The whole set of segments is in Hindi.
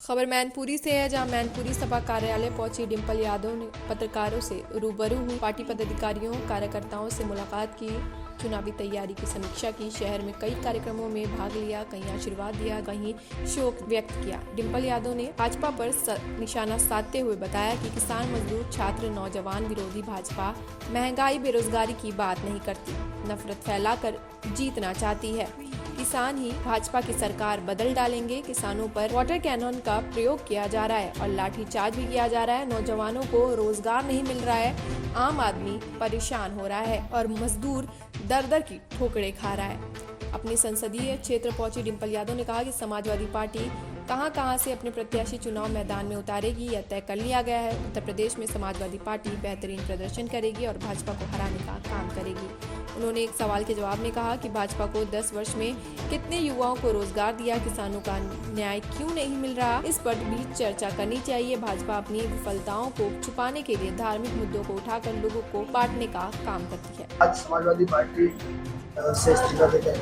खबर मैनपुरी से है, जहां मैनपुरी सपा कार्यालय पहुंची डिंपल यादव ने पत्रकारों से रूबरू हुई। पार्टी पदाधिकारियों कार्यकर्ताओं से मुलाकात की, चुनावी तैयारी की समीक्षा की। शहर में कई कार्यक्रमों में भाग लिया, कहीं आशीर्वाद दिया, कहीं शोक व्यक्त किया। डिंपल यादव ने भाजपा पर निशाना साधते हुए बताया कि किसान, मजदूर, छात्र, नौजवान विरोधी भाजपा महंगाई, बेरोजगारी की बात नहीं करती, नफरत फैलाकर जीतना चाहती है। किसान ही भाजपा की सरकार बदल डालेंगे। किसानों पर वाटर कैनन का प्रयोग किया जा रहा है और लाठीचार्ज भी किया जा रहा है। नौजवानों को रोजगार नहीं मिल रहा है, आम आदमी परेशान हो रहा है और मजदूर दर दर की ठोकरें खा रहा है। अपने संसदीय क्षेत्र पहुंची डिंपल यादव ने कहा कि समाजवादी पार्टी कहां से अपने प्रत्याशी चुनाव मैदान में उतारेगी, यह तय कर लिया गया है। उत्तर प्रदेश में समाजवादी पार्टी बेहतरीन प्रदर्शन करेगी और भाजपा को हराने का काम करेगी। उन्होंने एक सवाल के जवाब में कहा कि भाजपा को 10 वर्ष में कितने युवाओं को रोजगार दिया, किसानों का न्याय क्यों नहीं मिल रहा, इस पर भी चर्चा करनी चाहिए। भाजपा अपनी विफलताओं को छुपाने के लिए धार्मिक मुद्दों को उठाकर लोगों को बांटने का काम करती है। आज समाजवादी पार्टी से इस्तीफा देकर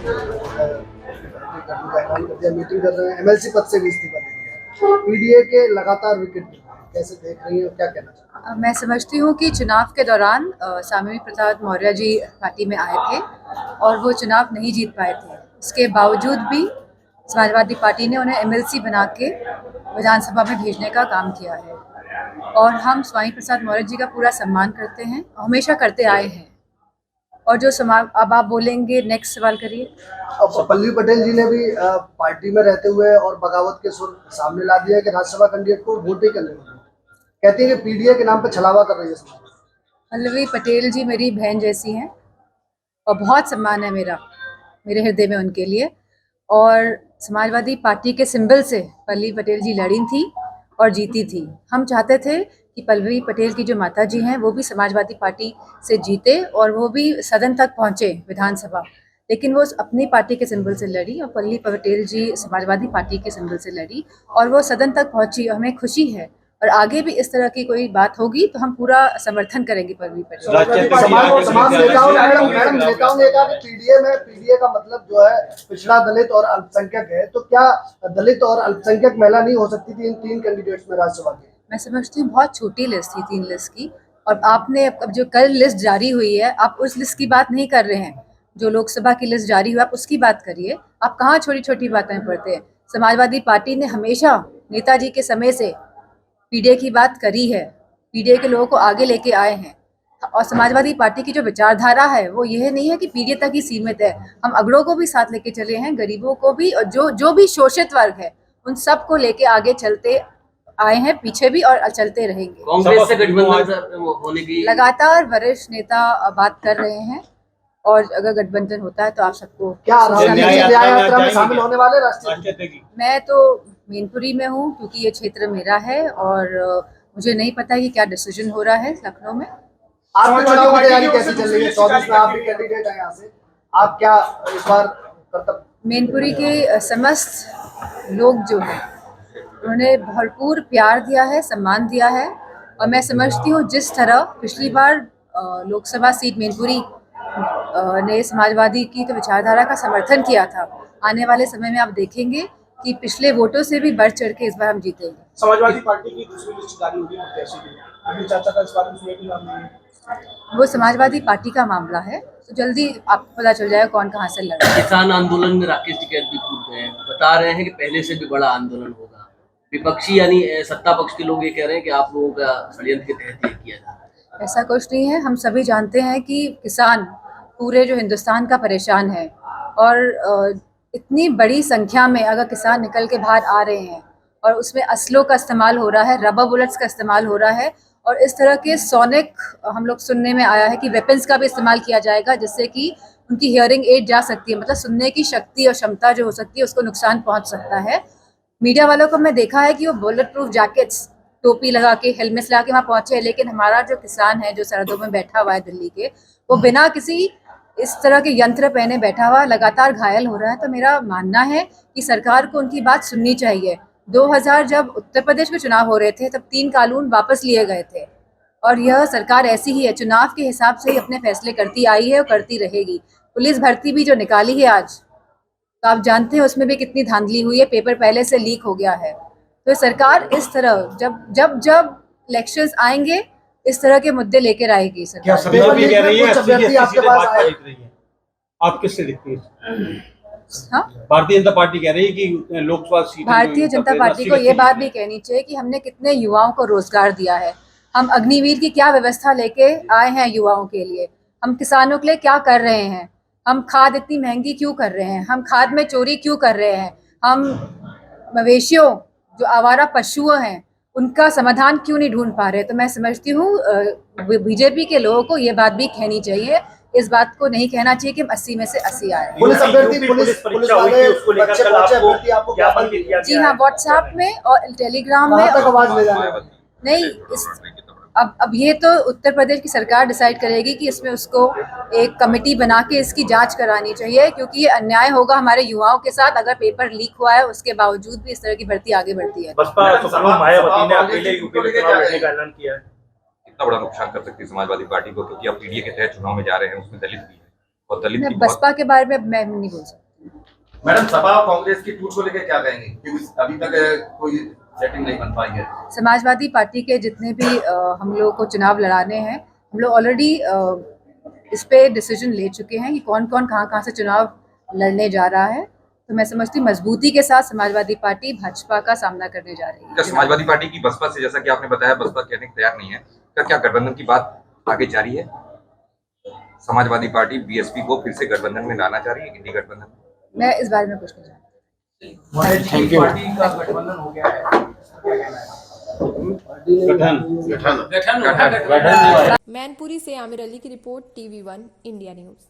मीटिंग कर रहे हैं, एमएलसी पद से भी इस्तीफा दे दिया है। पीडीए के लगातार विकेट गिर रहे हैं, कैसे देख रही हैं और क्या कहना चाहती हैं? मैं समझती हूँ कि चुनाव के दौरान स्वामी प्रसाद मौर्य जी पार्टी में आए थे और वो चुनाव नहीं जीत पाए थे। इसके बावजूद भी समाजवादी पार्टी ने उन्हें एमएलसी बना के विधानसभा में भेजने का काम किया है और हम स्वामी प्रसाद मौर्य जी का पूरा सम्मान करते हैं, हमेशा करते आए हैं। और जो अब आप बोलेंगे, नेक्स्ट सवाल करिए। अब पल्लवी पटेल जी ने भी पार्टी में रहते हुए और बगावत के सुर सामने ला दिया कि राज्यसभा कैंडिडेट को वोट ही करने वाले, कहती है कि पीडीए के नाम पर छलावा कर रही है समाज। पल्लवी पटेल जी मेरी बहन जैसी हैं और बहुत सम्मान है मेरे हृदय में उनके लिए। और समाजवादी पार्टी के सिंबल से पल्लवी पटेल जी लड़ी थी और जीती थी। हम चाहते थे कि पल्लवी पटेल की जो माता जी हैं वो भी समाजवादी पार्टी से जीते और वो भी सदन तक पहुँचे, विधानसभा। लेकिन वो अपनी पार्टी के सिंबल से लड़ी और पल्लवी पटेल जी समाजवादी पार्टी के सिंबल से लड़ी और वो सदन तक पहुँची। हमें खुशी है और आगे भी इस तरह की कोई बात होगी तो हम पूरा समर्थन करेंगे पल्लवी पटेल। तमाम नेताओं ने कहा कि पीडीए का मतलब जो है पिछड़ा, दलित और अल्पसंख्यक है, तो क्या दलित और अल्पसंख्यक महिला नहीं हो सकती थी इन 3 कैंडिडेट्स में राज्यसभा के? मैं समझती हूँ बहुत छोटी लिस्ट थी, 3 लिस्ट की। और आपने अब जो कल लिस्ट जारी हुई है, आप उस लिस्ट की बात नहीं कर रहे हैं। जो लोकसभा की लिस्ट जारी हुई आप उसकी बात करिए। आप कहाँ छोटी छोटी बातें पढ़ते हैं। समाजवादी पार्टी ने हमेशा नेताजी के समय से पीडीए की बात करी है, पीडीए के लोगों को आगे लेके आए हैं। और समाजवादी पार्टी की जो विचारधारा है वो यह नहीं है कि पीडीए तक ही सीमित है। हम अगड़ों को भी साथ लेके चले हैं, गरीबों को भी, और जो भी शोषित वर्ग है उन सबको लेके आगे चलते आए हैं, पीछे भी और चलते रहेंगे। कांग्रेस से गठबंधन होने की लगातार वरिष्ठ नेता बात कर रहे हैं और अगर गठबंधन होता है तो आप सबको क्या न्याय यात्रा में शामिल होने वाले राष्ट्रीय? मैं तो मैनपुरी में हूँ क्योंकि ये क्षेत्र मेरा है और मुझे नहीं पता कि क्या डिसीजन हो रहा है लखनऊ में। आपके चुनाव की तैयारी कैसी चल रही है? 24 में आप भी कैंडिडेट हैं यहाँ से, आप क्या इस बार कर्तव्य? मैनपुरी के समस्त लोग जो हैं उन्होंने भरपूर प्यार दिया है, सम्मान दिया है और मैं समझती हूँ जिस तरह पिछली बार लोकसभा सीट मैनपुरी ने समाजवादी की तो विचारधारा का समर्थन किया था, आने वाले समय में आप देखेंगे कि पिछले वोटों से भी बढ़ चढ़ के इस बार हम जीतेंगे। समाजवादी पार्टी की दूसरी लिस्ट जारी होगी प्रत्याशी की, अभी चर्चा का इस बार में भी नाम नहीं है। वो समाजवादी पार्टी का मामला है, तो जल्दी आपको पता चल जाएगा कौन कहाँ से लड़ रहा है। किसान आंदोलन में राकेश टिकैत भी कूद गए हैं, बता रहे हैं कि पहले से भी बड़ा आंदोलन होगा। विपक्षी यानी सत्ता पक्ष के लोग ये कह रहे हैं कि आप लोगों का षड्यंत्र के तहत ये किया जा रहा है। ऐसा कुछ नहीं है। हम सभी जानते हैं कि किसान पूरे जो हिंदुस्तान का परेशान है और इतनी बड़ी संख्या में अगर किसान निकल के बाहर आ रहे हैं और उसमें असलों का इस्तेमाल हो रहा है, रबर बुलेट्स का इस्तेमाल हो रहा है और इस तरह के सोनिक, हम लोग सुनने में आया है कि वेपन्स का भी इस्तेमाल किया जाएगा जिससे कि उनकी हियरिंग एड जा सकती है, मतलब सुनने की शक्ति और क्षमता जो हो सकती है उसको नुकसान पहुंच सकता है। मीडिया वालों को मैं देखा है कि वो बुलेट प्रूफ जैकेट्स, टोपी लगा के, हेलमेट्स लगा के वहाँ पहुंचे, लेकिन हमारा जो किसान है जो सरहदों में बैठा हुआ है दिल्ली के, वो बिना किसी इस तरह के यंत्र पहने बैठा हुआ लगातार घायल हो रहा है। तो मेरा मानना है कि सरकार को उनकी बात सुननी चाहिए। 2000 जब उत्तर प्रदेश में चुनाव हो रहे थे तब 3 कानून वापस लिए गए थे और यह सरकार ऐसी ही है, चुनाव के हिसाब से ही अपने फैसले करती आई है और करती रहेगी। पुलिस भर्ती भी जो निकाली है आज, तो आप जानते हैं उसमें भी कितनी धांधली हुई है, पेपर पहले से लीक हो गया है। तो सरकार इस तरह जब जब जब इलेक्शंस आएंगे इस तरह के मुद्दे लेकर आएगी क्या सरकार। संदर्भ भी कह रही है कुछ अभ्यर्थी आपके सीधे पास भाजपा आए। जीत रही है? आप किससे दिखती है? हाँ, भारतीय जनता पार्टी कह रही है कि लोकसभा सीटें भारतीय जनता पार्टी को ये बात भी कहनी चाहिए कि हमने कितने युवाओं को रोजगार दिया है। हम अग्निवीर की क्या व्यवस्था लेके आए हैं युवाओं के लिए, हम किसानों के लिए क्या कर रहे हैं, हम खाद इतनी महंगी क्यों कर रहे हैं, हम खाद में चोरी क्यों कर रहे हैं, हम मवेशियों जो आवारा पशु हैं उनका समाधान क्यों नहीं ढूंढ पा रहे। तो मैं समझती हूँ बीजेपी के लोगों को ये बात भी कहनी चाहिए, इस बात को नहीं कहना चाहिए कि हम 80 में से 80 आए। पुलिस अभ्यर्थी पुलिस वाले बच्चे पहुंचे अभ्यर्थी आपको ज्ञापन दिया जी हाँ, व्हाट्सएप में और टेलीग्राम में। कहाँ तक आवाज ले जाने वाली? नहीं, अब ये तो उत्तर प्रदेश की सरकार डिसाइड करेगी कि इसमें उसको एक कमेटी बना के इसकी जांच करानी चाहिए, क्योंकि ये अन्याय होगा हमारे युवाओं के साथ अगर पेपर लीक हुआ है उसके बावजूद भी इस तरह की भर्ती आगे बढ़ती है। बसपा सुप्रीमो मायावती ने अकेले यूपी में चुनाव लड़ने का ऐलान किया है। कितना बड़ा नुकसान कर सकती है समाजवादी पार्टी को, क्योंकि आप पीडीए के तहत चुनाव में जा रहे हैं, उसमें दलित भी है और दलित मैं की बसपा के बारे में मैं नहीं बोल सकती। मैडम, सपा और कांग्रेस की टूट को लेकर क्या कहेंगे, क्योंकि अभी तक कोई सेटिंग नहीं बन पाई है। समाजवादी पार्टी के जितने भी हम लोग को चुनाव लड़ाने हैं, हम लोग ऑलरेडी इस पे डिसीजन ले चुके हैं कि कौन कौन कहाँ से चुनाव लड़ने जा रहा है। तो मैं समझती हूँ मजबूती के साथ समाजवादी पार्टी भाजपा का सामना करने जा रही है। क्या समाजवादी पार्टी की बसपा से, जैसा कि आपने बताया, बसपा कहने को तैयार नहीं है, क्या गठबंधन की बात आगे जारी है? समाजवादी पार्टी बीएसपी को फिर से गठबंधन में लाना चाह रही है, इंडी गठबंधन? मैं इस बारे में कुछ नहीं जानती। पार्टी का गठबंधन हो गया है, गठन मैनपुरी से आमिर अली की रिपोर्ट, TV1 इंडिया न्यूज।